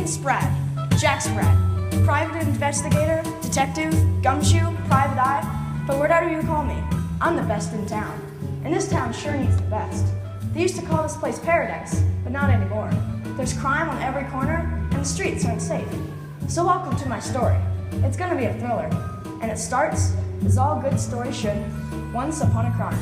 Spratt, Jack Spratt, private investigator, detective, gumshoe, private eye, but whatever you call me, I'm the best in town. And this town sure needs the best. They used to call this place paradise, but not anymore. There's crime on every corner, and the streets aren't safe. So welcome to my story. It's gonna be a thriller, and it starts, as all good stories should, once upon a crime.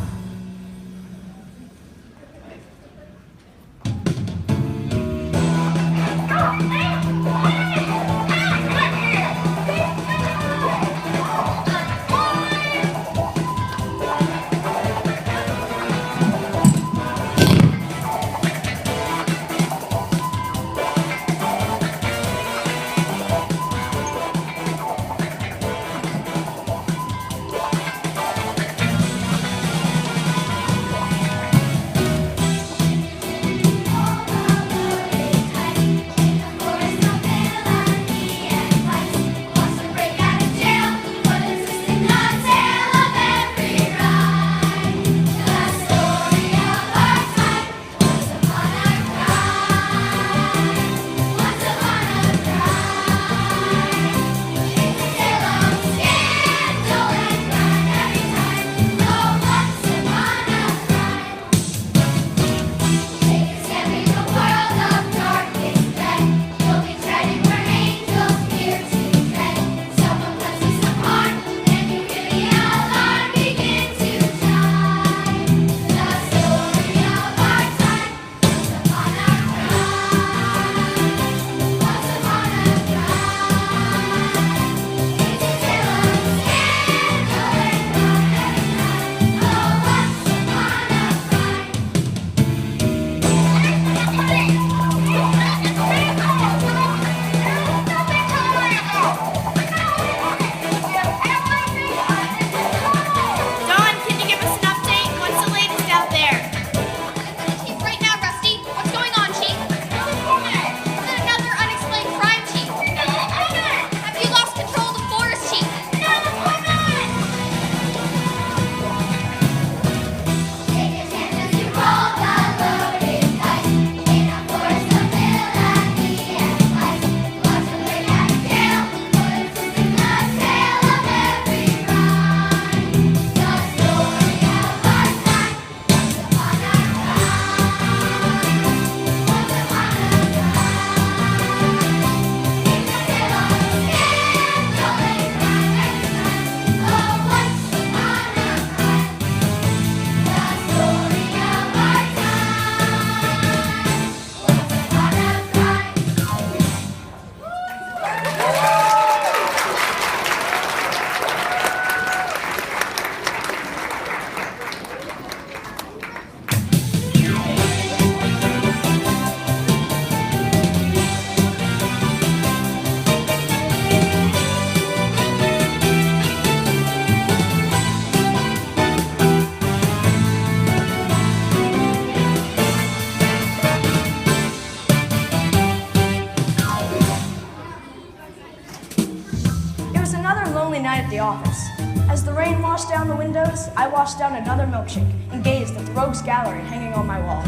At the office. As the rain washed down the windows, I washed down another milkshake and gazed at the rogues gallery hanging on my wall.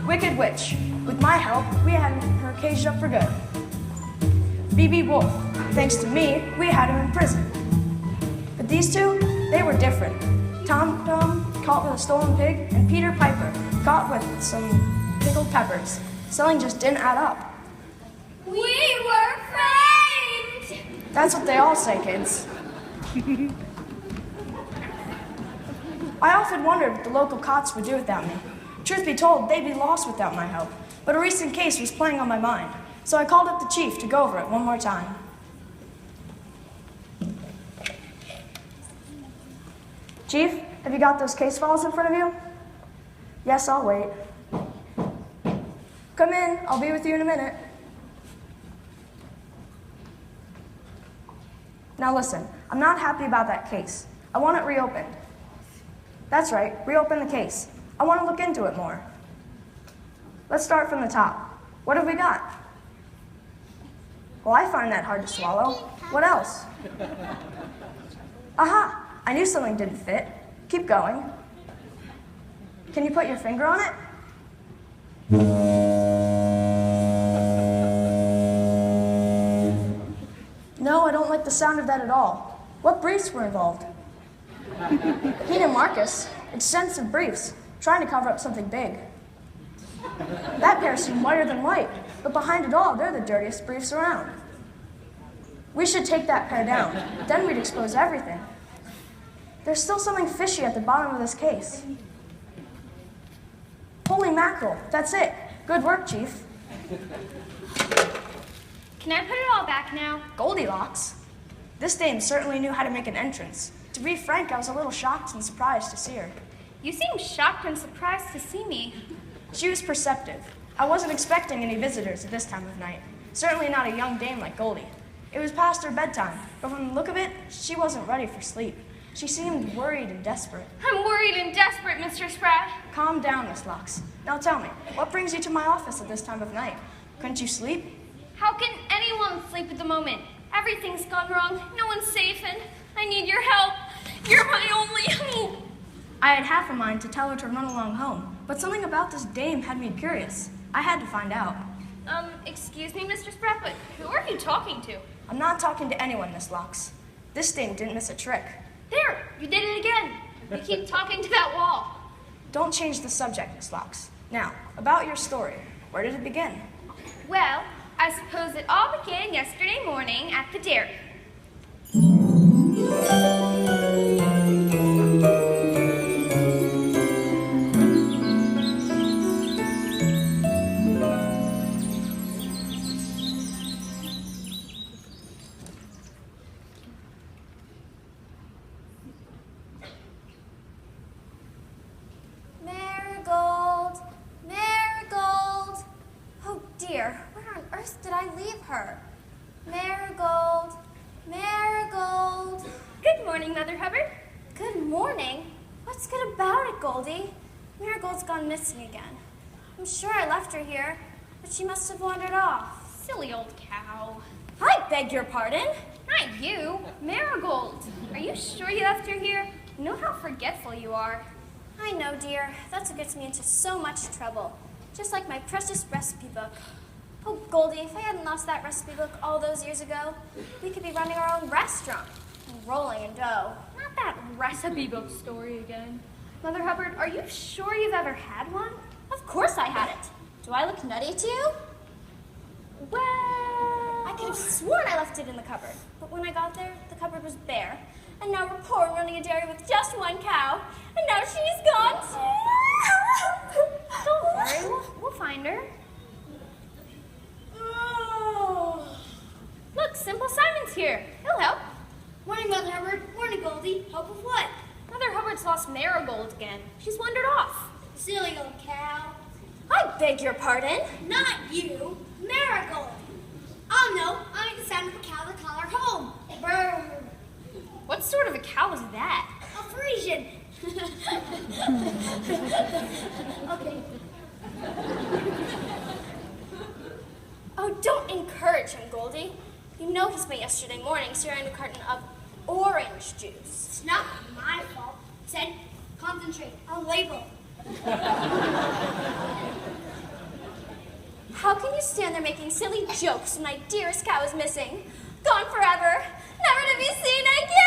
Wicked Witch. With my help, we had her caged up for good. B.B. Wolf. Thanks to me, we had him in prison. But these two, they were different. Tom Tom, caught with a stolen pig, and Peter Piper, caught with some pickled peppers. Selling just didn't add up. We were framed! That's what they all say, kids. I often wondered what the local cops would do without me. Truth be told, they'd be lost without my help. But a recent case was playing on my mind, so I called up the chief to go over it one more time. Chief, have you got those case files in front of you? Yes, I'll wait. Come in, I'll be with you in a minute. Now listen, I'm not happy about that case. I want it reopened. That's right, reopen the case. I want to look into it more. Let's start from the top. What have we got? Well, I find that hard to swallow. What else? Aha! I knew something didn't fit. Keep going. Can you put your finger on it? sound of that at all. What briefs were involved? Keen and Marcus, extensive briefs, trying to cover up something big. That pair seemed whiter than white, but behind it all, they're the dirtiest briefs around. We should take that pair down. Then we'd expose everything. There's still something fishy at the bottom of this case. Holy mackerel, that's it. Good work, Chief. Can I put it all back now? Goldilocks. This dame certainly knew how to make an entrance. To be frank, I was a little shocked and surprised to see her. You seem shocked and surprised to see me. She was perceptive. I wasn't expecting any visitors at this time of night. Certainly not a young dame like Goldie. It was past her bedtime, but from the look of it, she wasn't ready for sleep. She seemed worried and desperate. I'm worried and desperate, Mr. Spratt. Calm down, Miss Locks. Now tell me, what brings you to my office at this time of night? Couldn't you sleep? How can anyone sleep at the moment? Everything's gone wrong. No one's safe, and I need your help. You're my only hope. I had half a mind to tell her to run along home, but something about this dame had me curious. I had to find out. Excuse me, Mr. Spratt, but who are you talking to? I'm not talking to anyone, Miss Locks. This dame didn't miss a trick. There, you did it again. You keep talking to that wall. Don't change the subject, Miss Locks. Now, about your story. Where did it begin? Well, I suppose it all began yesterday morning at the dairy. Marigold, Marigold. Oh dear, where on earth did I leave her? Marigold, Marigold. Good morning, Mother Hubbard. Good morning. What's good about it, Goldie? Marigold's gone missing again. I'm sure I left her here, but she must have wandered off. Silly old cow. I beg your pardon? Not you, Marigold. Are you sure you left her here? You know how forgetful you are. I know, dear. That's what gets me into so much trouble. Just like my precious recipe book. Oh, Goldie, if I hadn't lost that recipe book all those years ago, we could be running our own restaurant and rolling in dough. Not that recipe book story again. Mother Hubbard, are you sure you've ever had one? Of course I had it. Do I look nutty to you? Well, I could have sworn I left it in the cupboard. But when I got there, the cupboard was bare. And now we're poor and running a dairy with just one cow. And now she's gone too. Don't worry, we'll find her. Oh. Look, Simple Simon's here. He'll help. Morning, Mother Hubbard. Morning, Goldie. Help with what? Mother Hubbard's lost Marigold again. She's wandered off. Silly old cow. I beg your pardon? Not you, Marigold. Oh no, I make the sound of a cow to call her home. Brr. What sort of a cow is that? A Frisian. Okay. Oh, don't encourage him, Goldie. You know he spent yesterday morning stirring a carton of orange juice. It's not my fault. It said, concentrate on label. How can you stand there making silly jokes when my dearest cow is missing? Gone forever, never to be seen again!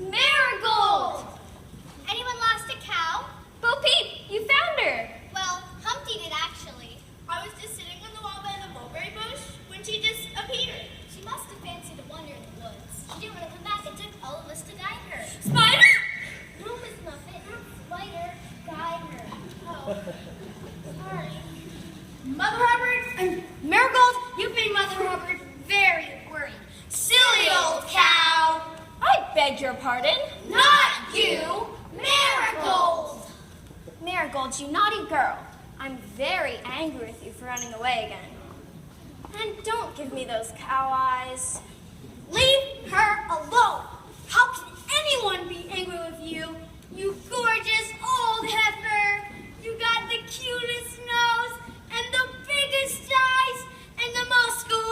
Marigold! Anyone lost a cow? Bo Peep, you found her! Well, Humpty did actually. I was just sitting on the wall by the mulberry bush when she just appeared. She must have fancied a wander in the woods. She didn't want to come back. It took all of us to guide her. Spider! No, Miss Muffet, not spider. Guide her. Oh, sorry. Mother Hubbard and Marigold, you've made Mother Hubbard very worried. Silly old cow. I beg your pardon? Not you, Marigold. Marigold, you naughty girl. I'm very angry with you for running away again. And don't give me those cow eyes. Leave her alone. How can anyone be angry with you? You gorgeous old heifer. You got the cutest nose and the biggest eyes and the most squeezeable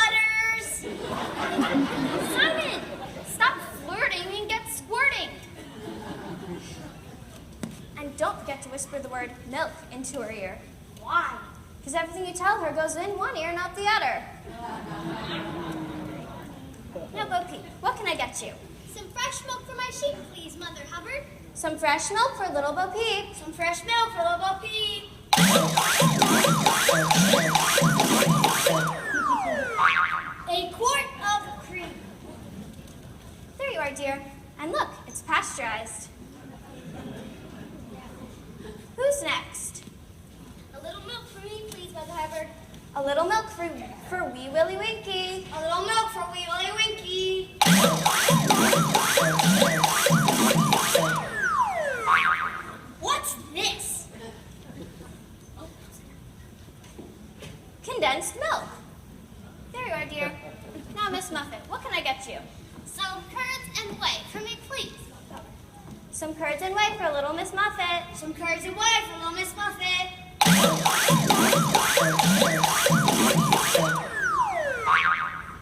udders. Simon! tell her goes in one ear and out the other. Now, Bo Peep, what can I get you? Some fresh milk for my sheep, please, Mother Hubbard. Some fresh milk for little Bo Peep. Some fresh milk for little Bo Peep. A quart of cream. There you are, dear. And look, it's pasteurized. Who's next? A little milk for me, please, Mother Hubbard. A little milk for Wee Willie Winky. A little milk for Wee Willie Winky. What's this? Condensed milk. There you are, dear. Now, Miss Muffet, what can I get you? Some curds and whey for me, please. Some curds and whey for little Miss Muffet. Some curds and whey for little Miss Muffet.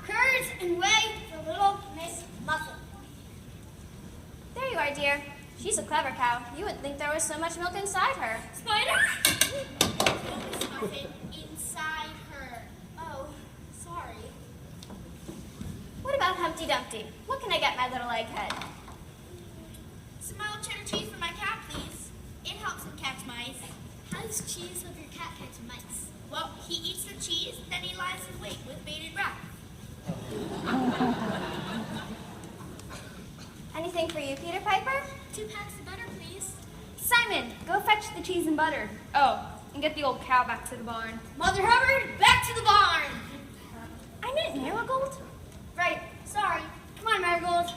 Curds and whey for little Miss Muffet. There you are, dear. She's a clever cow. You would think there was so much milk inside her. Spider? Miss Muffet inside her. Oh, sorry. What about Humpty Dumpty? What can I get my little egghead? Some mild cheddar cheese for my cat, please. It helps him catch mice. How does cheese help your cat catch mice? Well, he eats the cheese, then he lies in wait with bated breath. Anything for you, Peter Piper? 2 packs of butter, please. Simon, go fetch the cheese and butter. Oh, and get the old cow back to the barn. Mother Hubbard, back to the barn! I meant Marigold. Right, sorry. Come on, Marigold.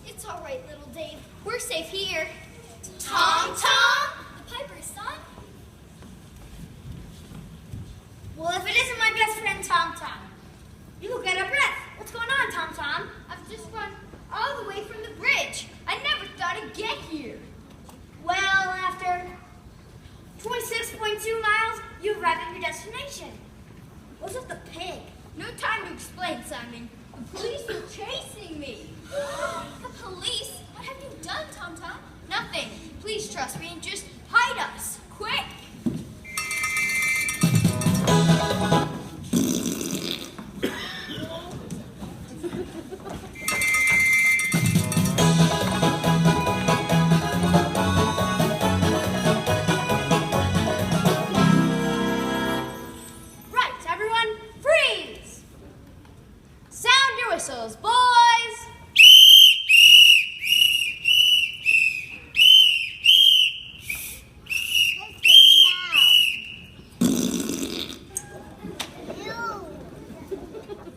It's all right, little Dave. We're safe here. Tom Tom? The Piper's son? Well, if it isn't my best friend, Tom Tom. You will get a breath. What's going on, Tom Tom? I've just run all the way from the bridge. I never thought I'd get here. Well, after 26.2 miles, you arrived at your destination. Was it the pig? No time to explain, Simon. The police were chasing me. The police? What have you done, Tom Tom? Nothing. Please trust me and just hide us. Quick! Right, everyone, freeze! Sound your whistles, boys!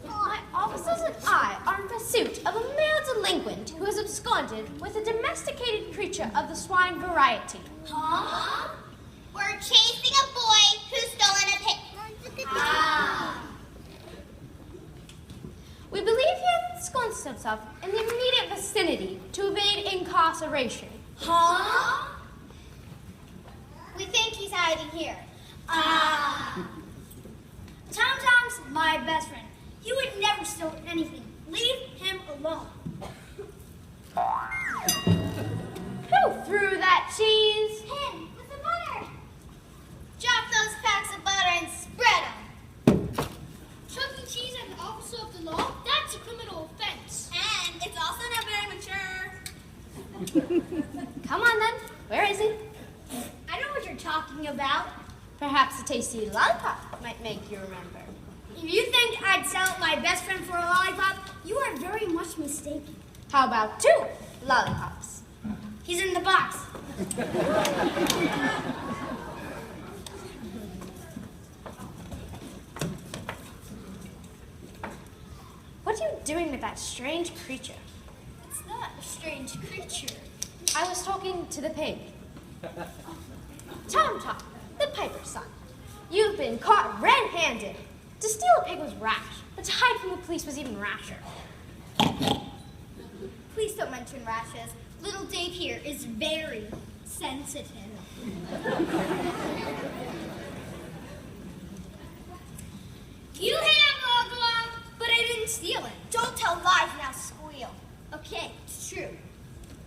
My officers and I are in pursuit of a male delinquent who has absconded with a domesticated creature of the swine variety. Huh? We're chasing a boy who's stolen a pig. We believe he has ensconced himself in the immediate vicinity to evade incarceration. Huh? We think he's hiding here. Tom Tom's my best friend. He would never steal anything. Leave him alone. Who threw that cheese? Him with the butter. Drop those packs of butter and spread them. Chucking cheese at an officer of the law? That's a criminal offense. And it's also not very mature. Come on then. Where is he? I know what you're talking about. Perhaps a tasty lollipop might make you remember. If you think I'd sell my best friend for a lollipop, you are very much mistaken. How about 2 lollipops? He's in the box. What are you doing with that strange creature? It's not a strange creature. I was talking to the pig. Tom Tom, the Piper's son. You've been caught red-handed. To steal a pig was rash, but to hide from the police was even rasher. Please don't mention rashes. Little Dave here is very sensitive. stealing. Don't tell lies now, squeal. Okay, it's true.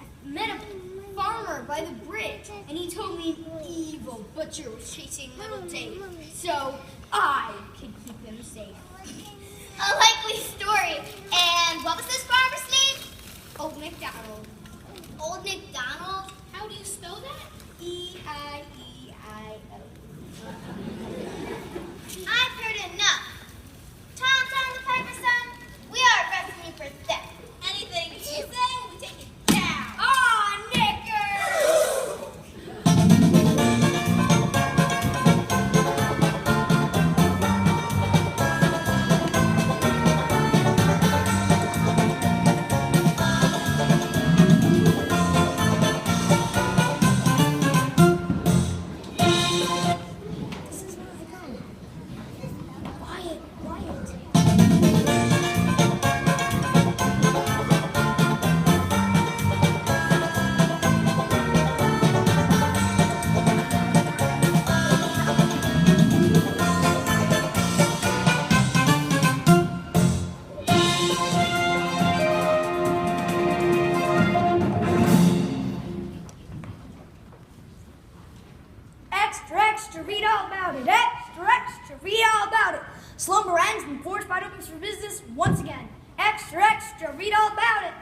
I met a farmer by the bridge, and he told me an evil butcher was chasing little Dave, so I could keep him safe. A likely story. And what was this farmer's name? Old MacDonald. Old MacDonald? How do you spell that? E-I-E-I-O. I've heard enough. Tom the Piper son, we are arresting you for theft. Anything you say, we take it down. Aw, Knickers! Extra, read all about it. Extra, read all about it. Slumber ends and Porridge Spot opens for business once again. Extra, read all about it.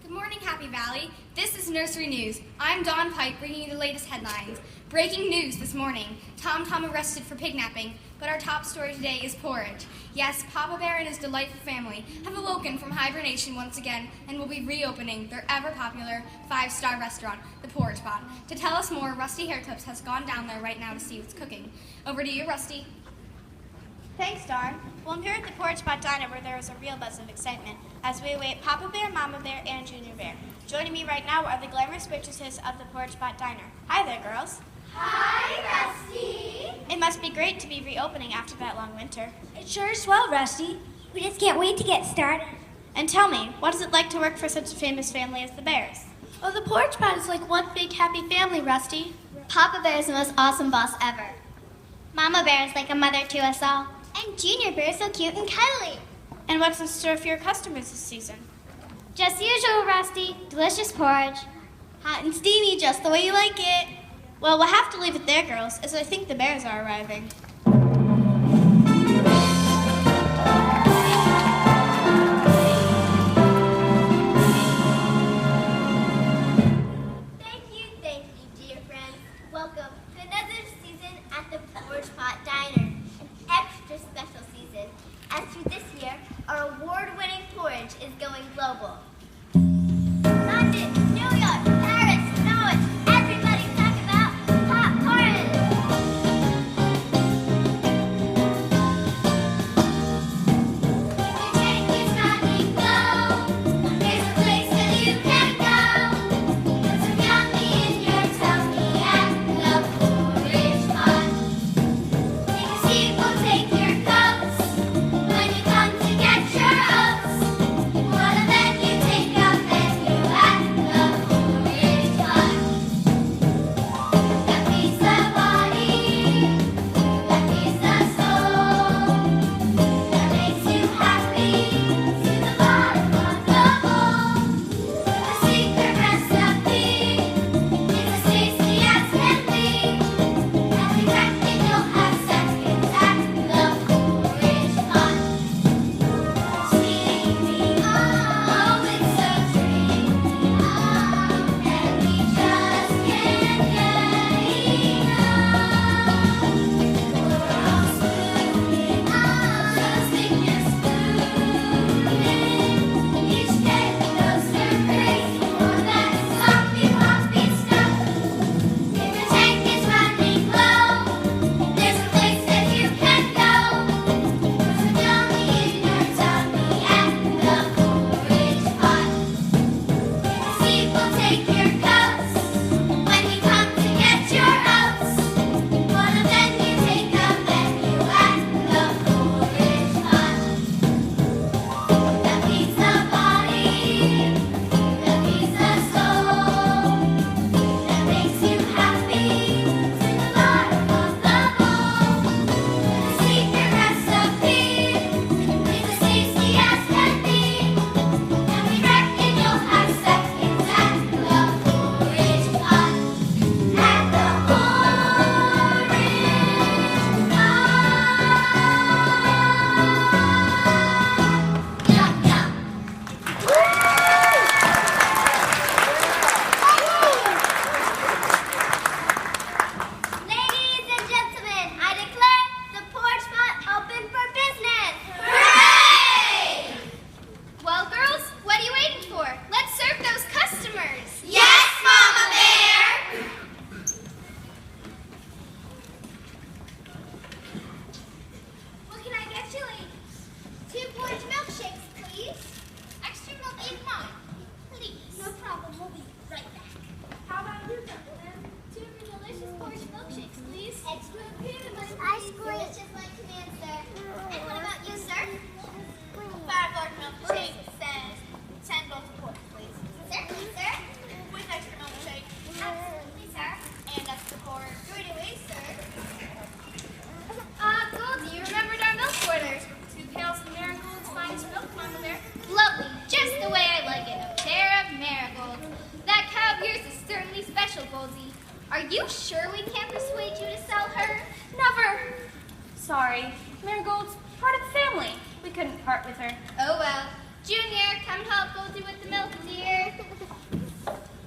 Good morning, Happy Valley. This is Nursery News. I'm Dawn Pike, bringing you the latest headlines. Breaking news this morning. Tom arrested for pignapping, but our top story today is Porridge. Yes, Papa Bear and his delightful family have awoken from hibernation once again and will be reopening their ever-popular 5-star restaurant, the Porridge Spot. To tell us more, Rusty Hairclips has gone down there right now to see what's cooking. Over to you, Rusty. Thanks, Dawn. Well, I'm here at the Porridge Spot Diner where there is a real buzz of excitement as we await Papa Bear, Mama Bear, and Junior Bear. Joining me right now are the glamorous waitresses of the Porridge Spot Diner. Hi there, girls. Hi, Rusty. It must be great to be reopening after that long winter. It sure is swell, Rusty. We just can't wait to get started. And tell me, what is it like to work for such a famous family as the Bears? Oh, the Porridge Spot is like one big happy family, Rusty. Papa Bear is the most awesome boss ever. Mama Bear is like a mother to us all. And Junior Bear is so cute and cuddly. And what's in store for your customers this season? Just usual, Rusty. Delicious porridge. Hot and steamy, just the way you like it. Well, we'll have to leave it there, girls, as I think the Bears are arriving. Thank you, dear friends. Welcome to another season at the Porridge Spot Diner. An extra special season, as for this year, our award-winning porridge is going global. London, New York, Paris, Norwich, everybody's talking about hot porridge. I scored it just like command, sir. And what about you, sir? 5 large milkshake says 10 bowls of pork, please. Certainly, sir. With extra milkshake. Absolutely, sir. And extra pork. Right away, sir. Goldie, you remembered our milk orders. 2 pails of Marigold's finest milk, Mama Bear. Lovely, just the way I like it. A pair of marigolds. That cow of yours is certainly special, Goldie. Are you sure we can't persuade you to sell her? Never. Sorry. Marigold's part of the family. We couldn't part with her. Oh well. Junior, come help Goldie with the milk, dear.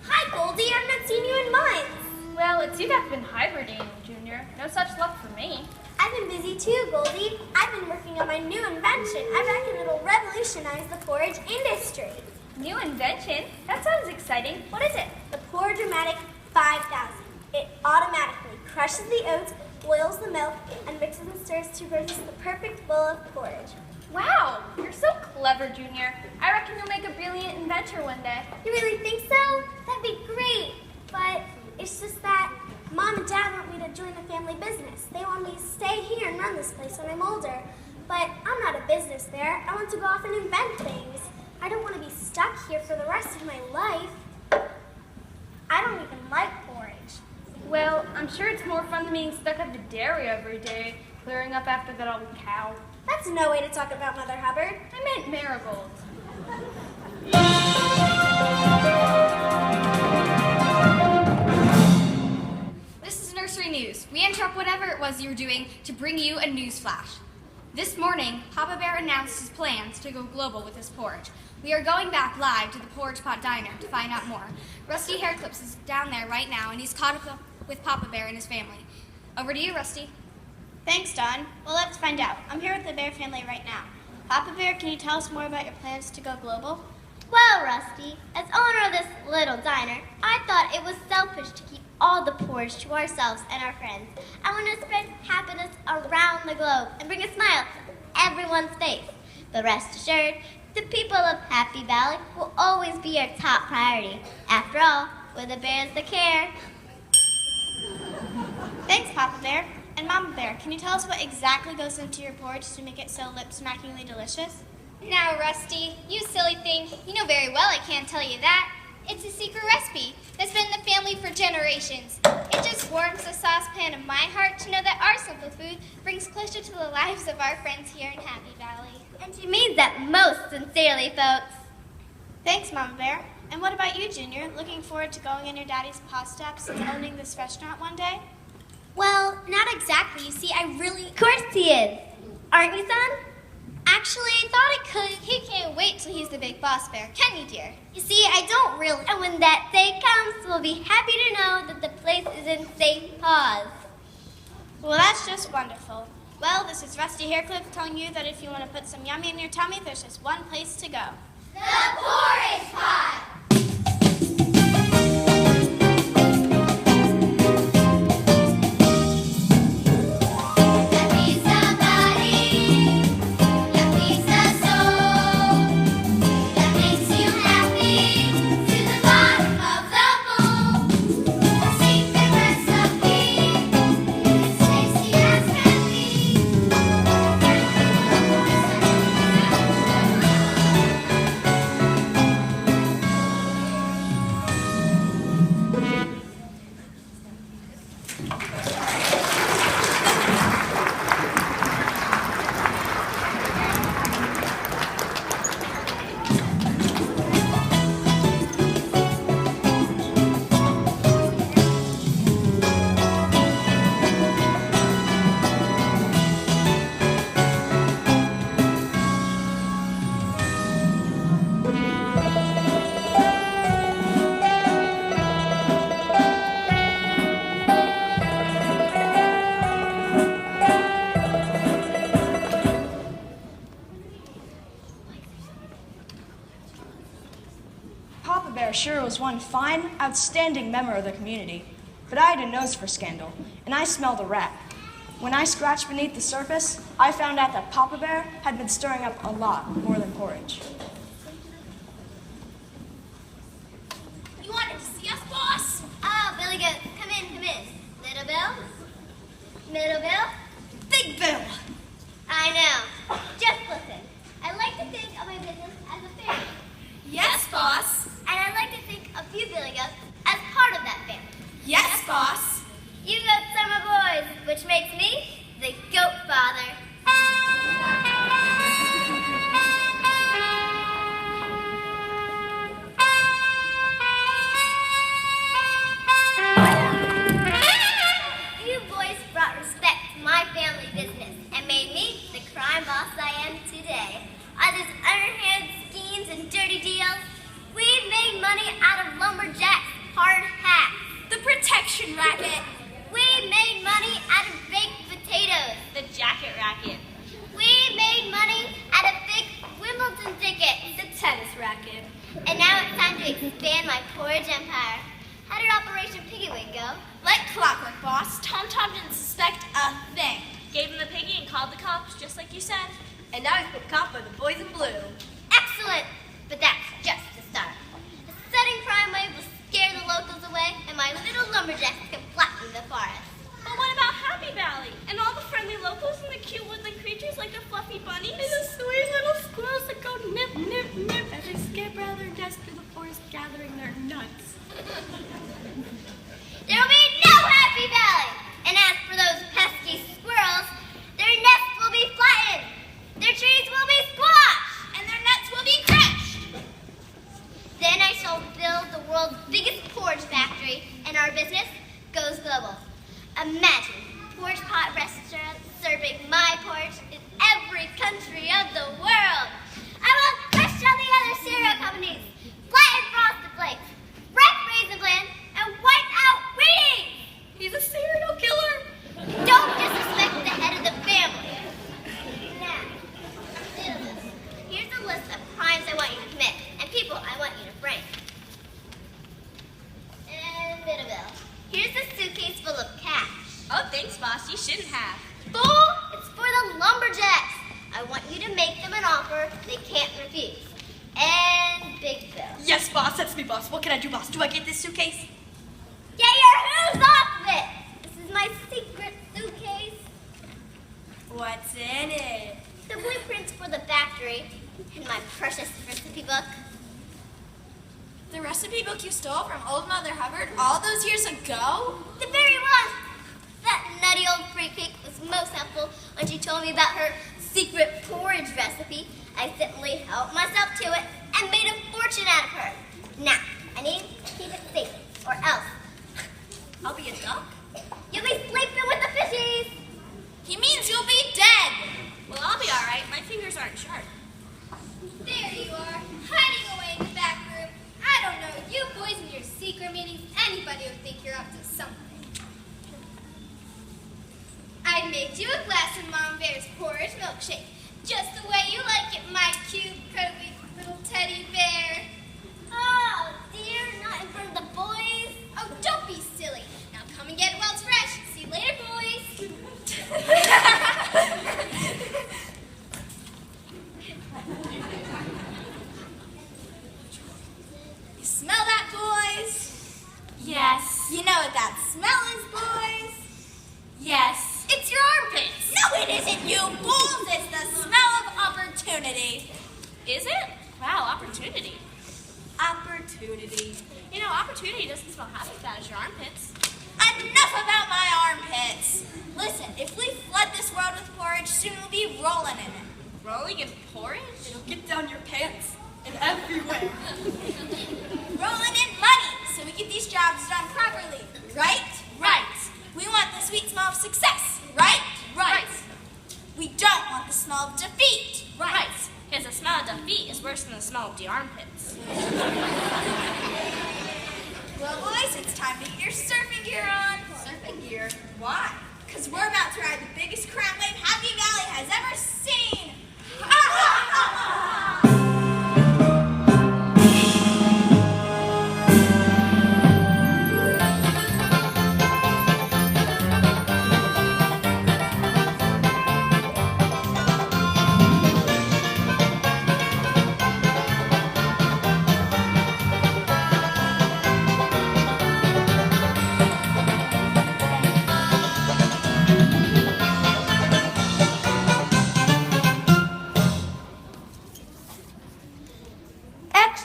Hi, Goldie. I've not seen you in months. Well, it's you that's been hibernating, Junior. No such luck for me. I've been busy too, Goldie. I've been working on my new invention. I reckon it'll revolutionize the porridge industry. New invention? That sounds exciting. What is it? The Porridge-O-Matic 5000. It automatically crushes the oats, boils the milk, and mixes and stirs to produce the perfect bowl of porridge. Wow, you're so clever, Junior. I reckon you'll make a brilliant inventor one day. You really think so? That'd be great. But it's just that Mom and Dad want me to join the family business. They want me to stay here and run this place when I'm older. But I'm not a business there. I want to go off and invent things. I don't want to be stuck here for the rest of my life. I don't even like porridge. Well, I'm sure it's more fun than being stuck at the dairy every day, clearing up after that old cow. That's no way to talk about Mother Hubbard. I meant Marigold. This is Nursery News. We interrupt whatever it was you were doing to bring you a news flash. This morning, Papa Bear announced his plans to go global with his porridge. We are going back live to the Porridge Pot Diner to find out more. Rusty Hairclips is down there right now, and he's caught up with Papa Bear and his family. Over to you, Rusty. Thanks, Dawn. Well, let's find out. I'm here with the Bear family right now. Papa Bear, can you tell us more about your plans to go global? Well, Rusty, as owner of this little diner, I thought it was selfish to keep all the porridge to ourselves and our friends. I want to spread happiness around the globe and bring a smile to everyone's face. But rest assured, the people of Happy Valley will always be our top priority. After all, we're the bears that care. Thanks, Papa Bear. And Mama Bear, can you tell us what exactly goes into your porridge to make it so lip-smackingly delicious? Now, Rusty, you silly thing, you know very well I can't tell you that. It's a secret recipe that's been in the family for generations. It just warms the saucepan of my heart to know that our simple food brings closer to the lives of our friends here in Happy Valley. And she means that most sincerely, folks. Thanks, Mama Bear. And what about you, Junior? Looking forward to going in your daddy's paw steps and owning this restaurant one day? Well, not exactly. You see, Of course he is. Aren't you, son? Actually, I thought I could. He can't wait till he's the big boss bear, can you, dear? You see, I don't really. And when that day comes, we'll be happy to know that the place is in safe paws. Well, that's just wonderful. Well, this is Rusty Hairclip telling you that if you want to put some yummy in your tummy, there's just one place to go. The Porridge Pot! Sure was one fine, outstanding member of the community, but I had a nose for scandal, and I smelled a rat. When I scratched beneath the surface, I found out that Papa Bear had been stirring up a lot more than porridge. You wanted to see us, boss? Oh, Billy Goat, come in, come in. Little Bill? Middle Bill? you said? And now he's been caught by the boys in blue. Excellent! But that's just the start. The sudden crime wave will scare the locals away, and my little lumberjacks can flatten the forest. But what about Happy Valley? And all the friendly locals and the cute woodland creatures like the fluffy bunnies? And the sweet little squirrels that go nip, nip, nip as they skip out of their nest through the forest gathering their nuts. There will be no Happy Valley! And as for those pesky squirrels, their nests will be flattened, their trees will be squashed, and their nuts will be crushed. Then I shall build the world's biggest porridge factory, and our business goes global. Imagine porridge pot restaurants serving my porridge in every country of the world. I will crush all the other cereal companies, flatten frosted flakes, wreck raisin bran, and wipe out Wheaties. He's a serial killer. Don't disrespect the head of the family. Now, here's a list of crimes I want you to commit and people I want you to frame. And Midaville, here's a suitcase full of cash. Oh, thanks, boss. You shouldn't have. Fool, it's for the lumberjacks. I want you to make them an offer they can't refuse. And Big Bill. Yes, boss. That's me, boss. What can I do, boss? Do I get this suitcase? Get your hooves off of it! This is my secret suitcase. What's in it? The blueprints for the factory and my precious recipe book. The recipe book you stole from old Mother Hubbard all those years ago? The very one! That nutty old fruitcake was most helpful when she told me about her secret porridge recipe. I simply helped myself to it and made a fortune out of her. Now, I need to keep it safe, or else I'll be a duck? you'll be sleeping with the fishies! He means you'll be dead. Well, I'll be all right. My fingers aren't sharp. There you are, hiding away in the back room. I don't know, you boys in your secret meetings, anybody would think you're up to something. I made you a glass of Mom Bear's porridge milkshake, just the way you like it, my cute, cuddly little teddy bear. Oh, dear, not in front of the boys. Oh, don't be silly. Now come and get it while it's fresh. See you later, boys. You smell that, boys? Yes. You know what that smell is, boys? Yes. It's your armpits. No, it isn't, you fools. It's the smell of opportunity. Is it? Wow, opportunity. Opportunity. You know, opportunity doesn't smell half as bad as your armpits. Enough about my armpits. Listen, if we flood this world with porridge, soon we'll be rolling in it. Rolling in porridge? It'll get down your pants and everywhere. Rolling in money, so we get these jobs done properly. Right? Right. We want the sweet smell of success. Right? Right. We don't want the smell of defeat. Right. Because the smell of defeat is worse than the smell of the armpits. Well, boys, it's time to get your surfing gear on. Surfing gear? Why? Because we're about to ride the biggest crime wave Happy Valley has ever seen.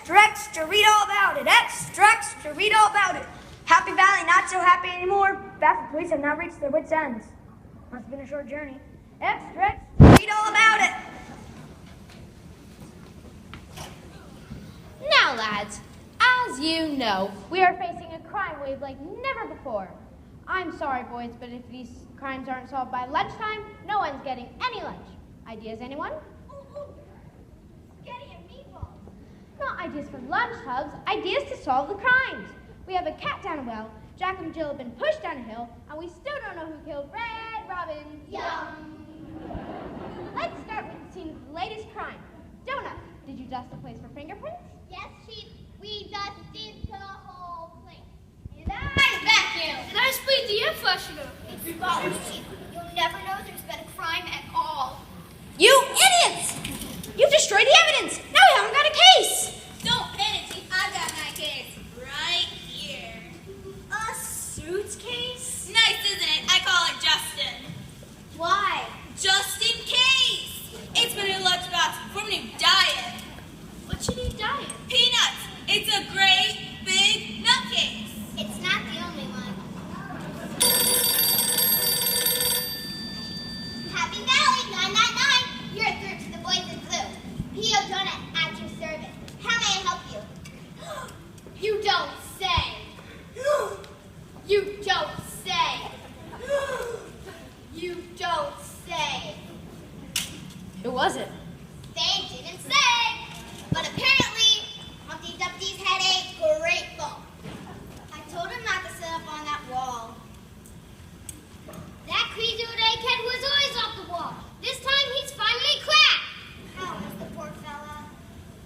Extra, read all about it. Extra, read all about it. Happy Valley, not so happy anymore. Baffled police have now reached their wits' ends. Must have been a short journey. Extra, read all about it. Now, lads, as you know, we are facing a crime wave like never before. I'm sorry, boys, but if these crimes aren't solved by lunchtime, no one's getting any lunch. Ideas, anyone? Not ideas for lunch hubs, ideas to solve the crimes. We have a cat down a well, Jack and Jill have been pushed down a hill, and we still don't know who killed Red Robin. Yum! Let's start with the scene of the latest crime. Donut, did you dust the place for fingerprints? Yes, Chief, we dusted the whole place. And I vacuum. And I sprayed the air freshener. It's bothers, Chief. You'll never know there's been a crime at all. You Just in case. It's my new lunchbox for my new diet. What's your new diet? Peanuts. It's a great big nutcase. It's not the only one. Happy Valley 999. You're through to the boys in blue. P.O. Donut at your service. How may I help you? You don't say. You don't say. You don't say. Who was it? They didn't say. But apparently, Humpty Dumpty's had a great fall. I told him not to sit up on that wall. That crazy old egghead was always off the wall. This time he's finally cracked. How is the poor fella?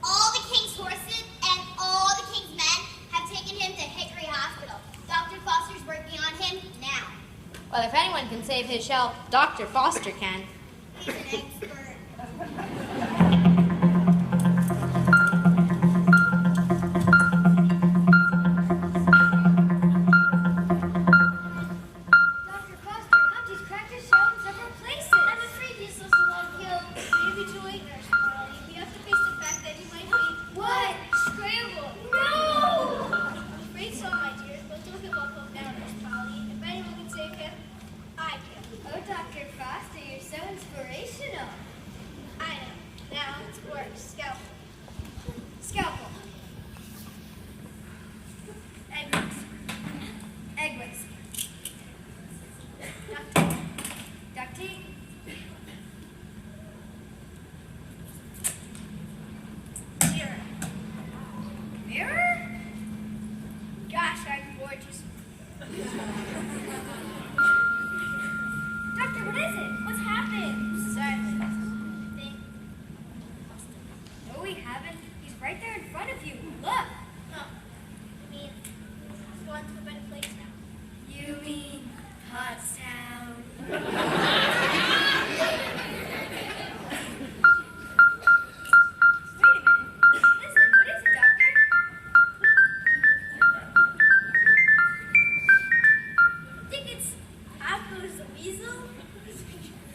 All the king's horses and all the king's men have taken him to Hickory Hospital. Dr. Foster's working on him now. Well, if anyone can save his shell, Dr. Foster can. He's an expert. Dr. Foster, Humpty's cracked his shell in several places. I'm afraid he's also not killed. Maybe too late, Nurse Polly. We have to face the fact that he might be... What? Scrambled. No! I'm afraid so, my dear. But don't give up hope now, Nurse Polly. If anyone can save him, I can. Oh, Dr. Foster, you're so inspirational. I know. Now it's work. Scalpel. Scalpel. Egg whisk. Egg whisk. Duct tape. Duct tape. Mirror. Mirror? Gosh, I'm gorgeous. Doctor, what is it? What's happened? Silence. Think. No, we haven't. He's right there in front of you. Look. Oh. You mean he's gone to a better place now? You mean Pottstown? Wait a minute. Listen, what is it, Doctor? Think it's Apple's the weasel?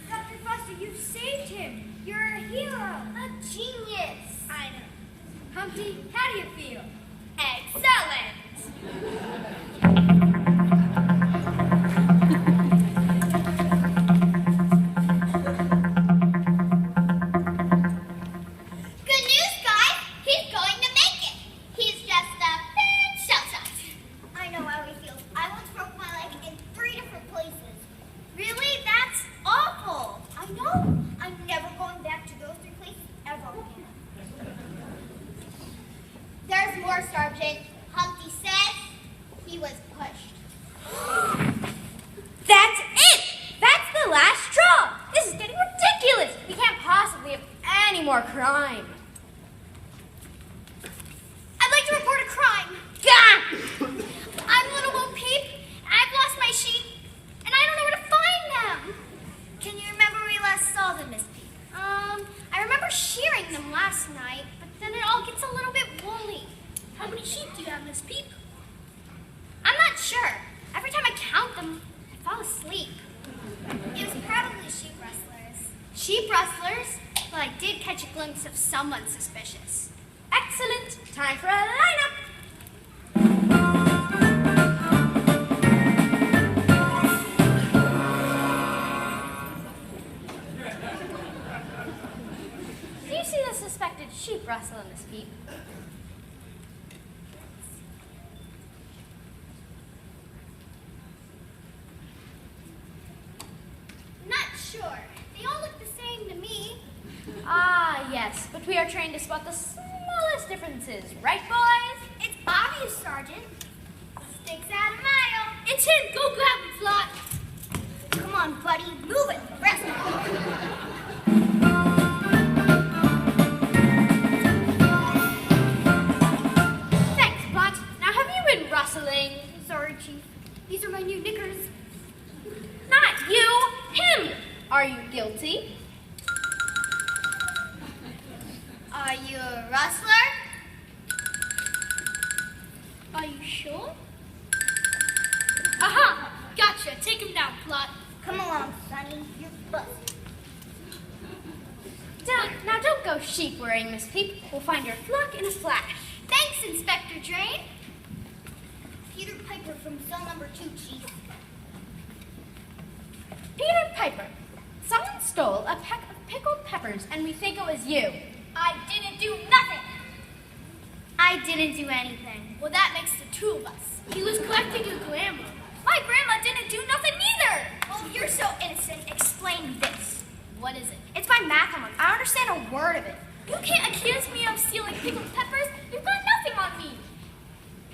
Dr. Foster, you've saved him. You're a hero. A genius. I know. Humpty, how do you feel? Excellent. Good news, guys. He's going to make it. He's just a bit shell-shocked. I know how he feels. I once broke my leg in 3 different places. Really? That's awful. I know. I'm never going back to those 3 places ever again. There's more, Sergeant. Humpty says he was pushed. That's it! That's the last straw! This is getting ridiculous! We can't possibly have any more crime. I'd like to report a crime. Gah! I'm Little Bo Peep, and I've lost my sheep, and I don't know where to find them. Can you remember where we last saw them, Miss Peep? I remember shearing them last night, but then it all gets a little bit woolly. How many sheep do you have, Miss Peep? I'm not sure. Every time I count them, I fall asleep. It was probably sheep rustlers. Sheep rustlers? Well, I did catch a glimpse of someone suspicious. Excellent! Time for a lineup! Do you see the suspected sheep rustle in this peep? Not sure. They all look the same to me. Ah, yes, but we are trained to spot the smallest differences, right, boys? It's obvious, Sergeant. Sticks out a mile. It's him. Go grab him, Flot. Come on, buddy. Move it. Rest Thanks, Plot. Now, have you been rustling? Sorry, Chief. These are my new knickers. Not you, him. Are you guilty? Are you a rustler? Are you sure? Aha! Gotcha. Take him down, Plot. Come along, Sonny. You're busted. go sheep worrying, Miss Peep. We'll find your flock in a flash. Thanks, Inspector Drain. Peter Piper from cell number 2, Chief. Peter Piper, someone stole a peck of pickled peppers, and we think it was you. I didn't do nothing. I didn't do anything. Well, that makes the two of us. He was collecting his grandma. My grandma didn't do nothing either. Well, if you're so innocent, explain this. What is it? It's my math homework. I don't understand a word of it. You can't accuse me of stealing pickled peppers. You've got nothing on me.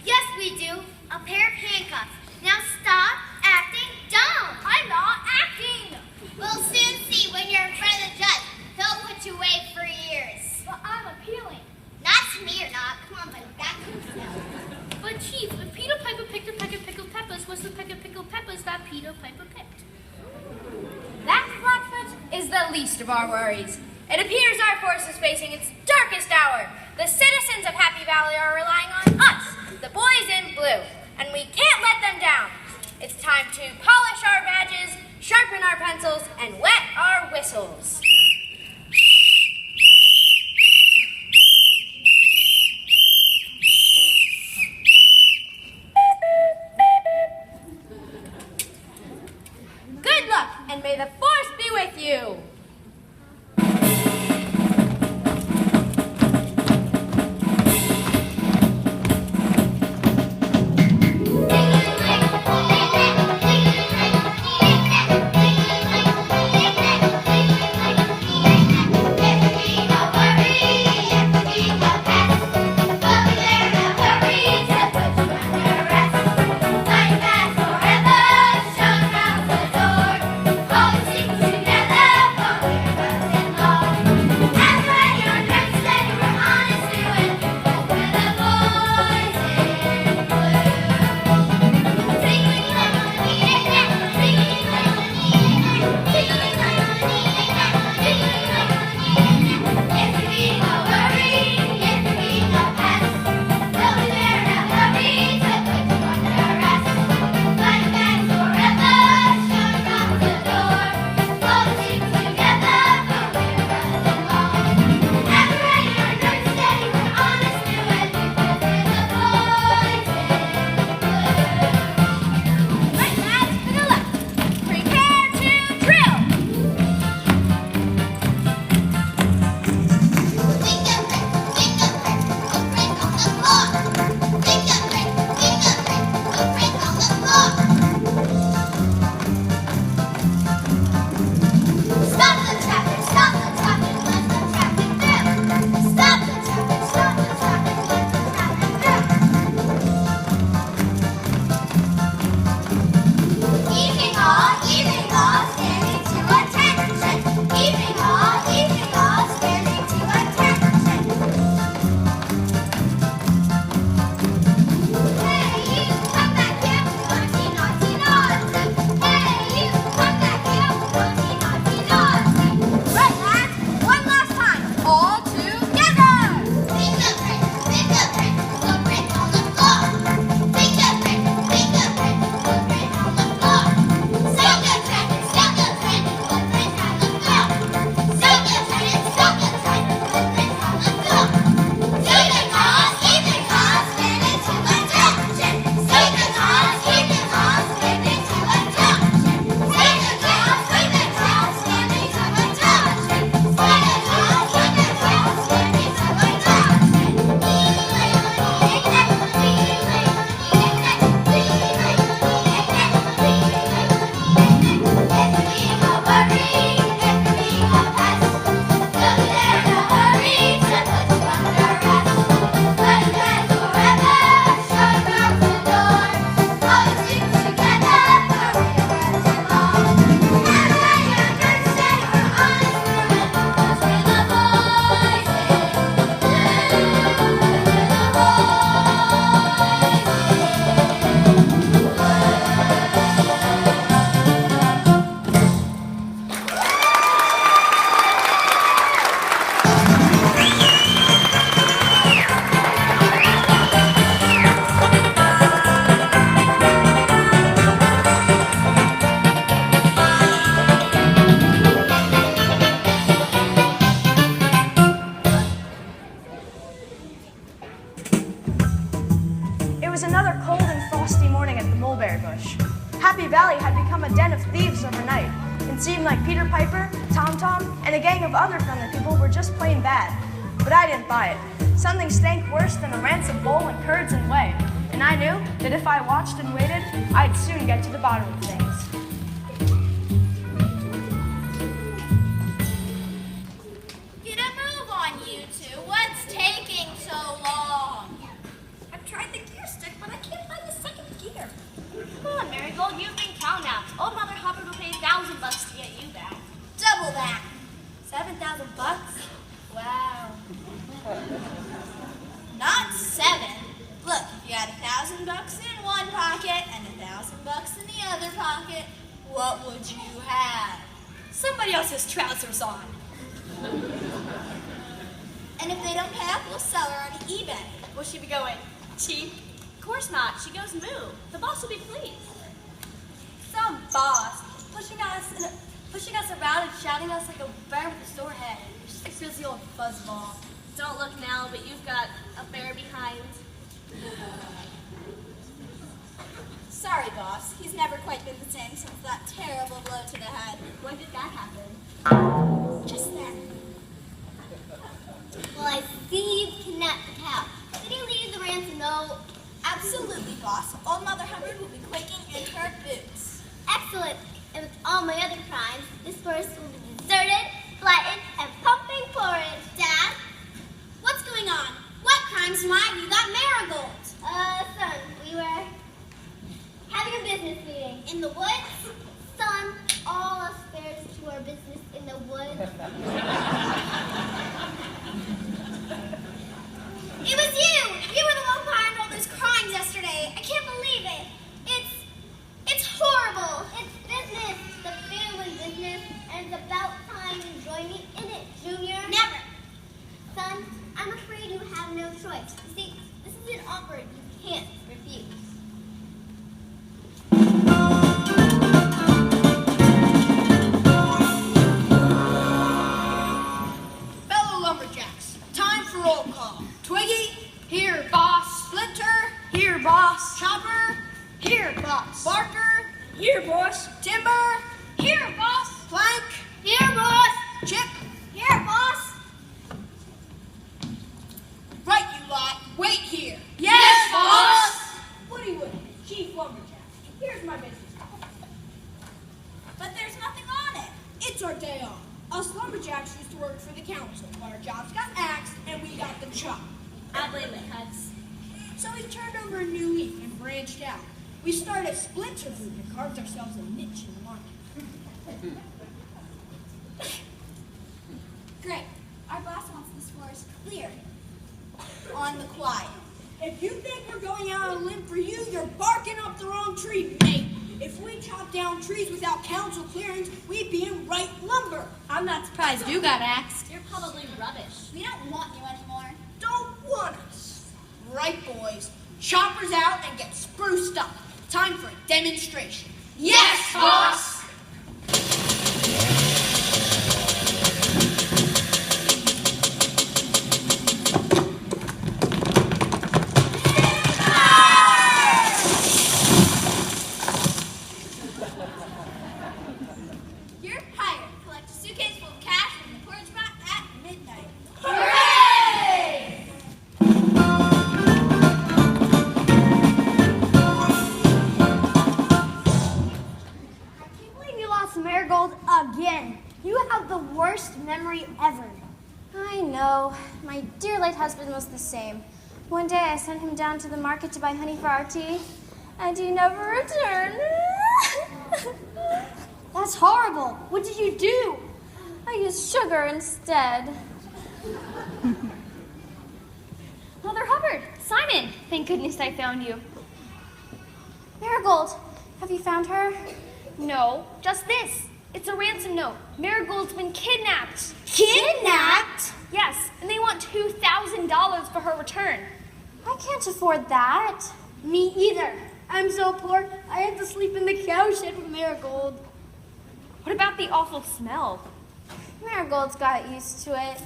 Yes, we do. A pair of handcuffs. Now stop acting dumb. I'm not acting. We'll soon see when you're in front of the judge. He'll put you away for years. But I'm appealing. Not to me or not. Come on, buddy. Back to himself. But Chief, if Peter Piper picked a peck of pickled peppers, was the peck of pickled peppers that Peter Piper picked? That, Flatfoot, is the least of our worries. It appears our force is facing its darkest hour. The citizens of Happy Valley are relying on us, the boys in blue, and we can't let them down. It's time to polish our badges, sharpen our pencils, and wet our whistles. Good luck, and may the force be with you. Together a den of thieves overnight. It seemed like Peter Piper, Tom Tom, and a gang of other friendly people were just plain bad. But I didn't buy it. Something stank worse than a rancid bowl and curds and whey. And I knew that if I watched and waited, I'd soon get to the bottom of things. Get a move on, you two. What's taking so long? I've tried the gear stick, but I can't find the second gear. Come on, Marigold, you've been counting out. Old Mother Hubbard will pay $1,000 to get you back. Double that. $7,000? Wow. Not 7. Look, if you had $1,000 in one pocket and $1,000 in the other pocket, what would you have? Somebody else's trousers on. And if they don't pay up, we'll sell her on eBay. Will she be going cheap? Of course not. She goes moo. The boss will be pleased. Some boss pushing us around and shouting at us like a bear with a sore head. She feels the old fuzzball. Don't look now, but you've got a bear behind. Sorry, boss. He's never quite been the same since that terrible blow to the head. When did that happen? Just then. Well, I see you've kidnapped the cow. Did he leave the ransom note? Absolutely, boss. Old Mother Hubbard will be quaking in her boots. Excellent. And with all my other crimes, this forest will be deserted, blighted, and pumping porridge. Dad, what's going on? What crimes and why have you got Marigold? Son, we were having a business meeting. In the woods? Son, all us bears to our business in the woods. It was you! You were the one behind all those crimes yesterday. I can't believe it. It's horrible. It's business, the family business, and it's about time you join me in it, Junior. Never. Son, I'm afraid you have no choice. You see, this is an offer you can't refuse. Fellow lumberjacks, time for roll call. Twiggy, here, boss. Splinter, Here, boss. Chopper, Here, boss. Barker, Here, boss. Timber, Here, boss. Plank, Here, boss. Chip. Here, boss. Right, you lot. Wait here. Yes, boss. Woody Woody, chief lumberjack. Here's my business card. But there's nothing on it. It's our day off. Us lumberjacks used to work for the council, but our jobs got axed and we got the chop. I blame the cuts. So we turned over a new leaf and branched out. We started a splinter group and carved ourselves a niche in the market. Great. Our boss wants this forest cleared. On the quiet. If you think we're going out on a limb for you, you're barking up the wrong tree, mate. If we chop down trees without council clearance, we'd be in right lumber. I'm not surprised you got axed. You're probably rubbish. We don't want you anymore. Don't want us. Right, boys. Choppers out and get spruced up. Time for a demonstration. Yes, boss! You're hired. Collect a suitcase full of cash from the porridge pot at midnight. Hooray! I can't believe you lost Marigold again. You have the worst memory ever. I know. My dear late husband was the same. One day I sent him down to the market to buy honey for our tea, and he never returned. That's horrible. What did you do? I used sugar instead. Mother Hubbard, Simon, thank goodness I found you. Marigold, have you found her? No, just this. It's a ransom note. Marigold's been kidnapped. Kidnapped? Yes, and they want $2,000 for her return. I can't afford that. Me either. I'm so poor, I have to sleep in the cowshed with Marigold. What about the awful smell? Marigold's got used to it.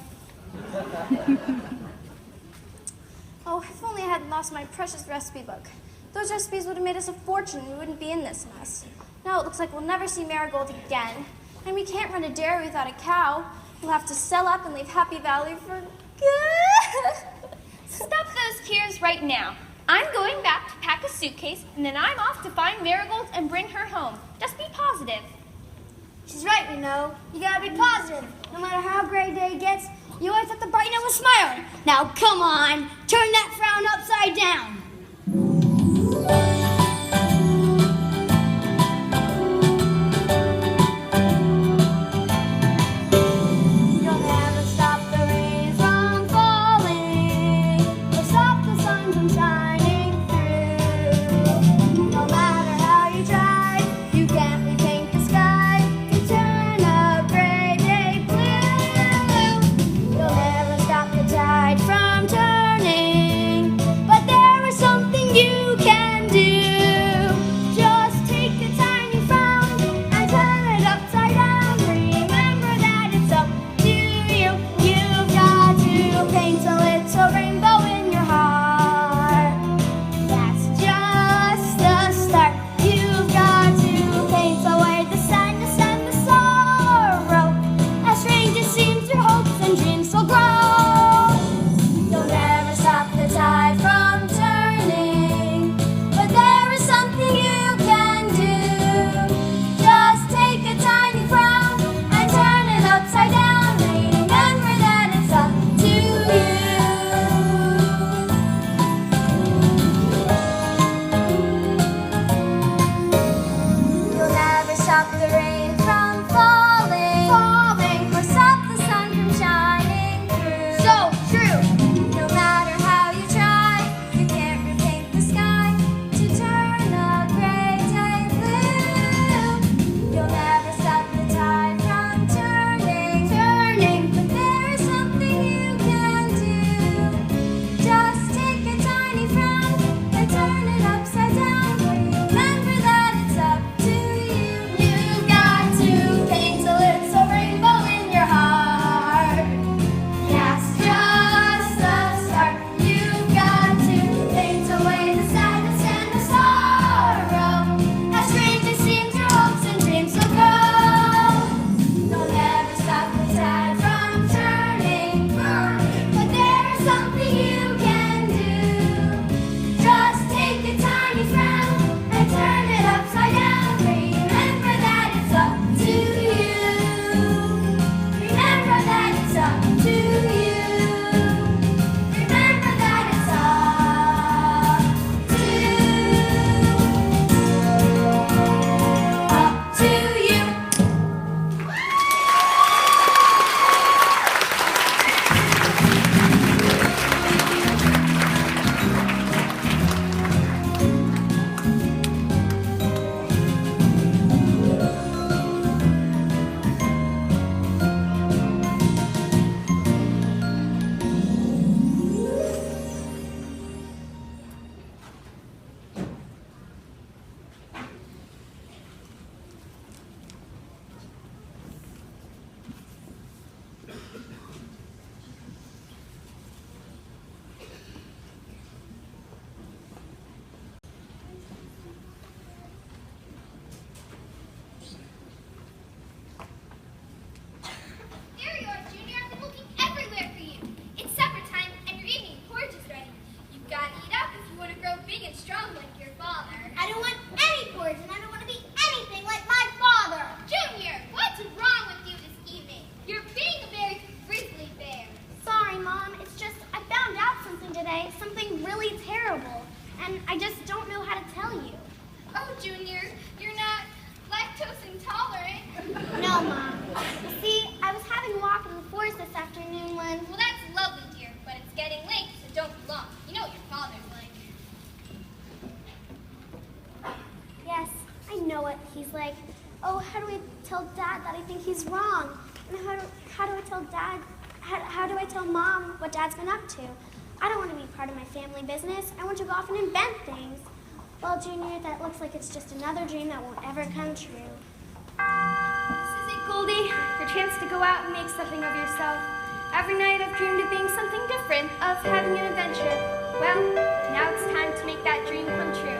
Oh, if only I hadn't lost my precious recipe book. Those recipes would have made us a fortune and we wouldn't be in this mess. Now it looks like we'll never see Marigold again. And we can't run a dairy without a cow. We'll have to sell up and leave Happy Valley for good. Stop those tears right now. I'm going back to pack a suitcase, and then I'm off to find Marigold and bring her home. Just be positive. She's right, you know. You gotta be positive. No matter how gray day gets, you always have to brighten it with a smile. Now come on, turn that frown upside down. You'll never stop the rain from falling, or stop the sun from shining through. No matter how you try, you can't repaint the sky to turn a gray day blue. You'll never stop the tide from turning, but there is something you can do. Just take a tiny frown and turn it upside down. Remember that it's up to you. You've got to paint a little rainbow in your heart. That's just the start. You've got to paint away the sadness and the sorrow. As strange as seems, your hopes and dreams will grow. You'll never stop the tide from turning, but there is something you can do. Just take a tiny frown and turn it upside down. Remember that it's up to you. You'll never stop the rain from falling, or stop the sun from shining through. So true. No matter how you try, you can't repaint the sky to turn a gray day blue. You'll never stop the tide from turning, but there is something you can do. Just take a tiny frown and turn it upside down. Remember that it's up to you. You've got to paint a little rainbow in your heart. That's just the start. You've got to paint away the sadness and the sorrow. As strange as seems, your hopes and dreams will grow. You'll never stop the tide from turning, but there is something you can do. Just take a tiny frown and turn it upside down. Remember that it's up to you. Remember that it's up to you. Remember that it's up to you. There you are, Junior. I've been looking everywhere for you. It's supper time, and your evening porridge is ready. You've got to eat up if you want to grow big and strong like your father. I don't want any porridge, and I don't want to be anything like my father. Junior, what's wrong with you this evening? You're being a very grizzly bear. Sorry, Mom. It's just I found out something today, something really terrible, and I just don't know how to tell you. Oh, Junior, you're not lactose intolerant. No, Mom. You see, I was having a walk in the forest this afternoon when... Well, that's lovely, dear, but it's getting late, so don't be long. You know what your father's like. Yes, I know what he's like. Oh, how do I tell Dad that I think he's wrong? And how do I tell Dad... How do I tell Mom what Dad's been up to? I don't want to be part of my family business. I want to go off and invent things. Well, Junior, that looks like it's just another dream that won't ever come true. This is it, Goldie. Your chance to go out and make something of yourself. Every night I've dreamed of being something different, of having an adventure. Well, now it's time to make that dream come true.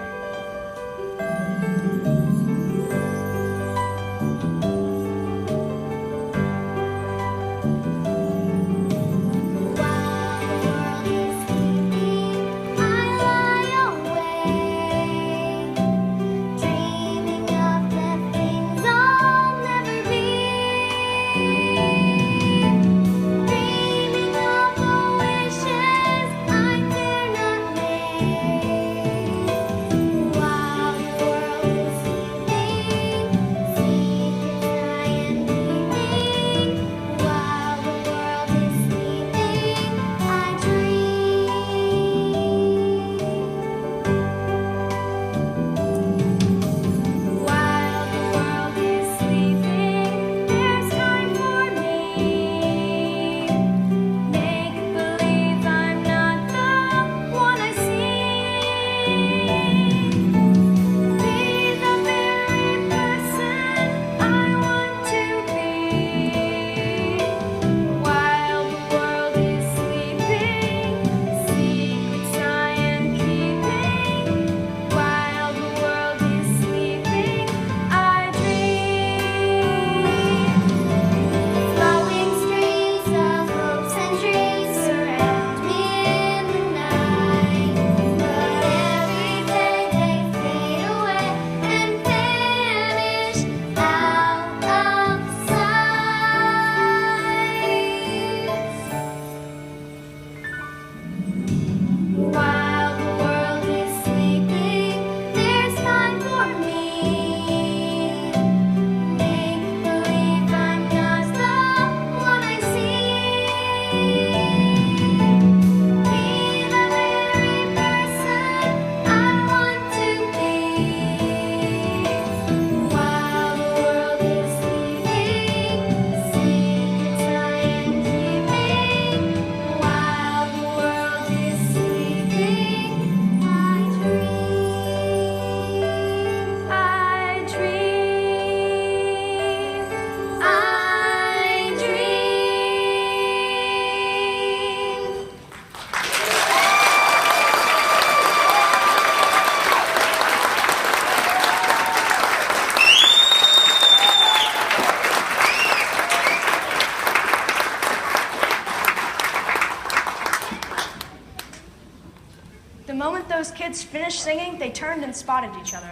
moment those kids finished singing, they turned and spotted each other.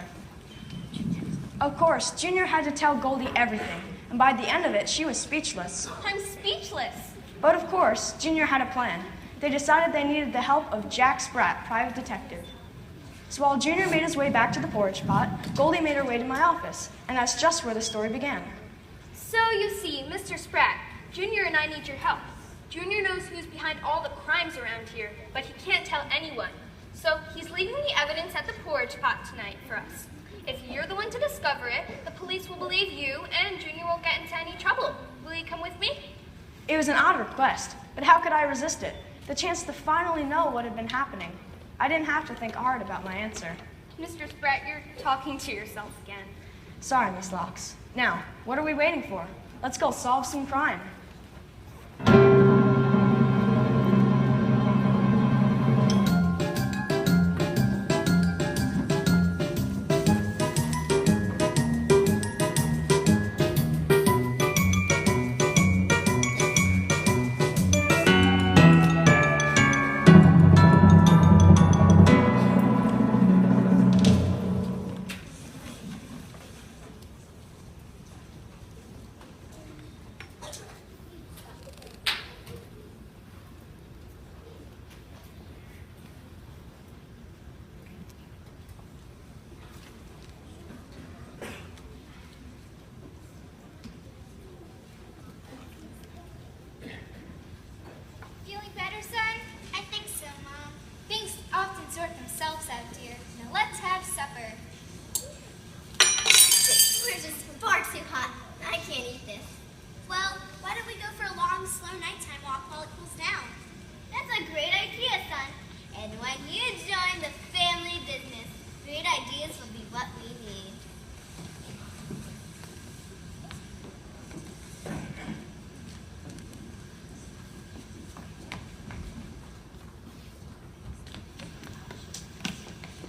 Of course, Junior had to tell Goldie everything, and by the end of it, she was speechless. I'm speechless. But of course, Junior had a plan. They decided they needed the help of Jack Spratt, private detective. So while Junior made his way back to the porridge pot, Goldie made her way to my office, and that's just where the story began. So you see, Mr. Spratt, Junior and I need your help. Junior knows who's behind all the crimes around here, but he can't tell anyone. So he's leaving the evidence at the porridge pot tonight for us. If you're the one to discover it, the police will believe you and Junior won't get into any trouble. Will you come with me? It was an odd request, but how could I resist it? The chance to finally know what had been happening. I didn't have to think hard about my answer. Mr. Spratt, you're talking to yourself again. Sorry, Miss Locks. Now, what are we waiting for? Let's go solve some crime. Feeling better, son? I think so, Mom. Things often sort themselves out, dear. Now let's have supper. We're just far too hot. I can't eat this. Well, why don't we go for a long, slow nighttime walk while it cools down? That's a great idea, son. And when you join the family business, great ideas will be what we need.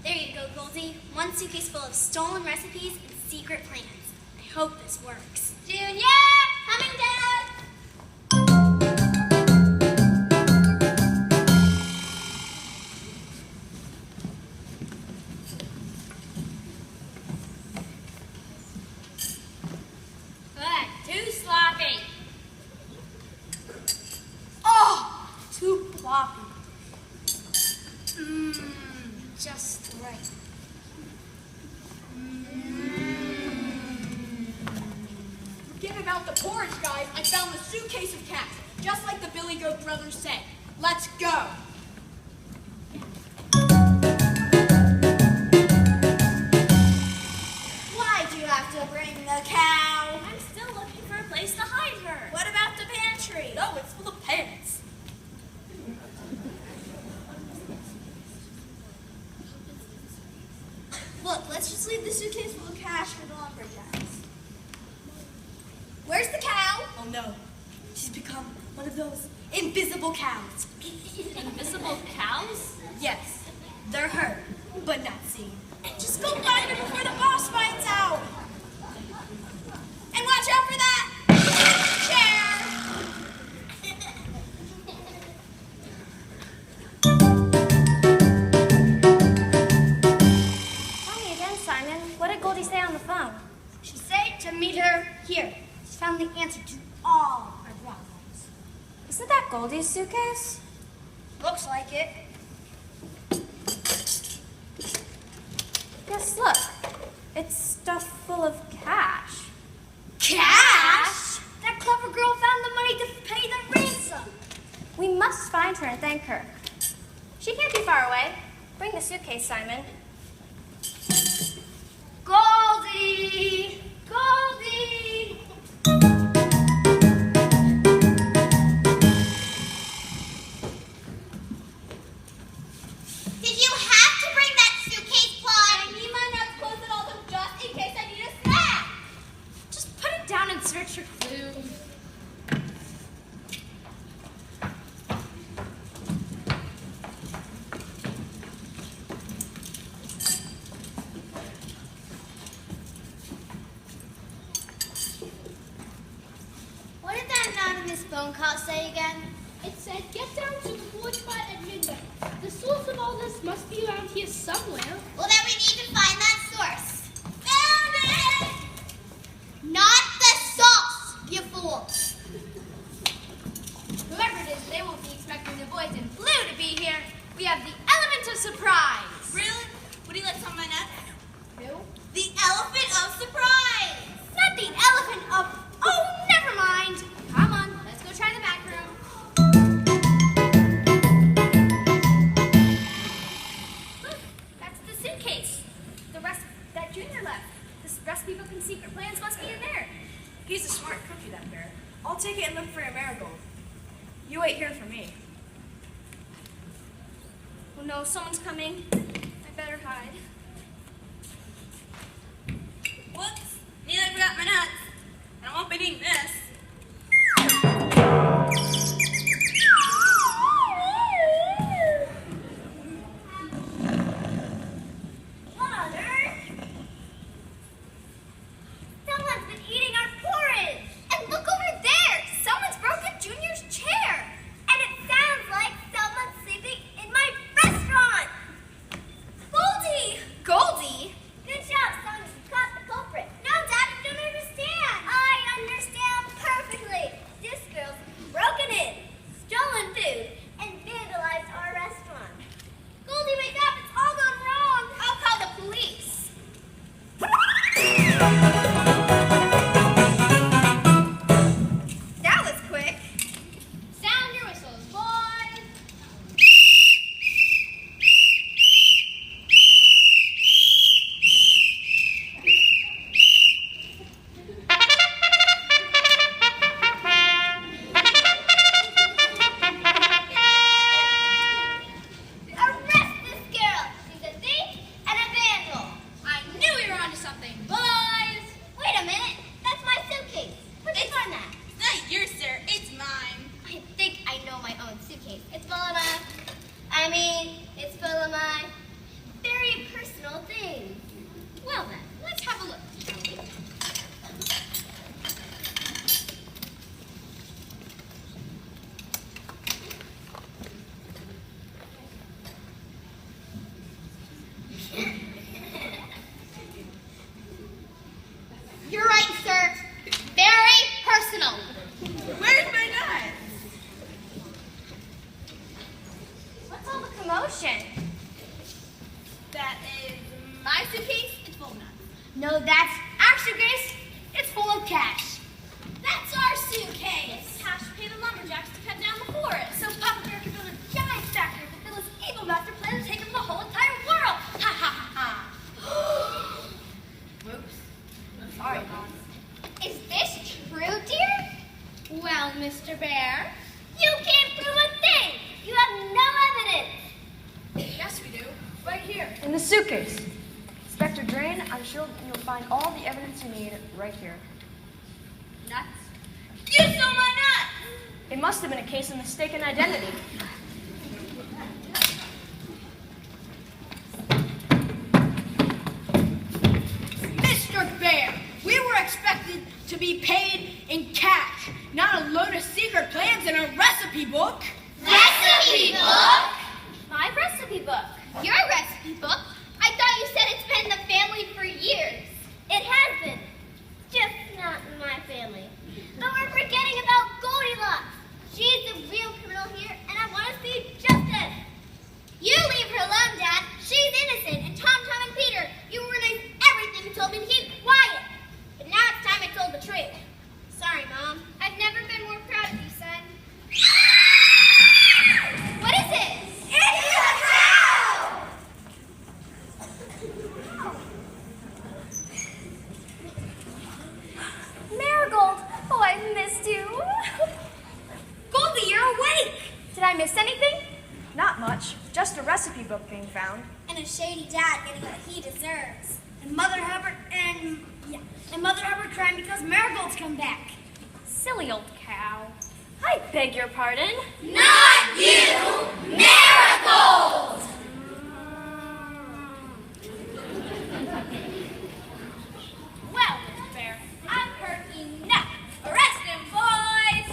There you go, Goldie. One suitcase full of stolen recipes and secret plans. I hope this works. Junior! Coming, Dad! Too sloppy. Oh, too ploppy. Just right. Forget about the porridge, guys. I found the suitcase of cats, just like the Billy Goat brothers said. Let's go. Why'd you have to bring the cow? I'm still looking for a place to hide her. What about the pantry? No, it's full of pants. Look, let's just leave the suitcase full of cash for the lumberjacks. Where's the cow? Oh no, she's become one of those invisible cows. Invisible cows? Yes, they're heard, but not seen. Just go find her before the boss finds out. And watch out for that Tell me again, Simon. What did Goldie say on the phone? She said to meet her here. She's found the answer to all our problems. Isn't that Goldie's suitcase? Looks like it. Yes, look. It's stuffed full of cash. Cash? That clever girl found the money to pay the ransom. We must find her and thank her. She can't be far away. Bring the suitcase, Simon. Goldie! Goldie! Did you have to bring that suitcase, Claude? I need my nuts closed at all them just in case I need a snack. Just put it down and search for clues. What did that anonymous phone call say again? It said, get down to the porridge spot at midnight. The source of all this must be around here somewhere. Well, then we need to find that source. Found it! Not the sauce, you fools. Whoever it is, they won't be expecting the boys in blue to be here. We have the element of surprise. Really? Would you like some of my nuts? Who? The elephant of surprise! Not the elephant of... Oh, never mind. Come on, let's go try the back room. Look, that's the suitcase. The rest that Junior left. This recipe book and secret plans must be in there. He's a smart cookie, that bear. I'll take it and look for your marigold. You wait here for me. Oh no, someone's coming. I better hide. Whoops! Nearly forgot my nuts. And I won't be needing this. What on earth? Someone's been eating our porridge. And look over there. Someone's broken Junior's chair. And it sounds like someone's sleeping in my restaurant. Goldie! Goldie? Good job, son. You caught the culprit. No, Dad, you don't understand. I understand perfectly. This girl's broken in, stolen food, and vandalized our restaurant. Goldie, wake up. It's all gone wrong. I'll call the police. That was quick. Sound your whistles, boys. Arrest this girl. She's a thief and a vandal. I knew we were onto something, boys. Wait a minute. That's my suitcase. Where'd you find that? It's not yours, sir. It's mine. I think I know my own suitcase. It's full of my very personal things. Well then, let's have a look, shall we? You're right, sir. Very personal. Where's my nuts? What's all the commotion? That is my suitcase. It's full of nuts. No, that's our suitcase. It's full of cash. That's our suitcase. Cash to pay the lumberjacks to cut down the forest. So Papa Bear could build a giant factory to fulfill his evil master plan to take over the whole entire world. Ha ha ha ha. Whoops. Sorry, Mom. Is this true, dear? Well, Mr. Bear. You can't prove a thing. You have no evidence. Yes, we do. Right here, in the suitcase. Inspector Drain, I'm sure you'll find all the evidence you need right here. Nuts. You stole my nuts! It must have been a case of mistaken identity. Mr. Bear, we were expected to be paid in cash, not a load of secret plans in a recipe book. Recipe book? My recipe book. Your recipe book? I thought you said it's been in the family for years. It has been. Just not in my family. But we're forgetting about Goldilocks. She's the real criminal here, and I want to see justice. You leave her alone, Dad. She's innocent, and Tom, and Peter, you ruined everything you told me to keep quiet. But now it's time I told the truth. Sorry, Mom. I've never been more proud of you, son. What is it? It's the truth! Marigold. Oh, I missed you. Goldie, you're awake. Did I miss anything? Not much, just a recipe book being found. And a shady dad getting what he deserves. And Mother Hubbard crying because Marigold's come back. Silly old cow. I beg your pardon. Not you! Marigold! Well, Mr. Bear, I've heard enough. Arrest him, boys!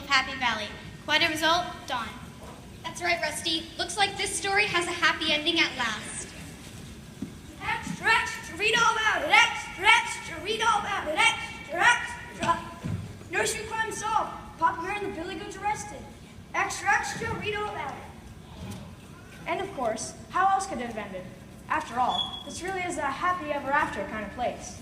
Happy Valley. Quite a result, Dawn. That's right, Rusty. Looks like this story has a happy ending at last. Extra, extra, read all about it. Extra, extra, read all about it. Extra, extra. Nursery crime solved. Papa Bear and the Billy Goats arrested. Extra, extra, read all about it. And of course, how else could it have ended? After all, this really is a happy ever after kind of place.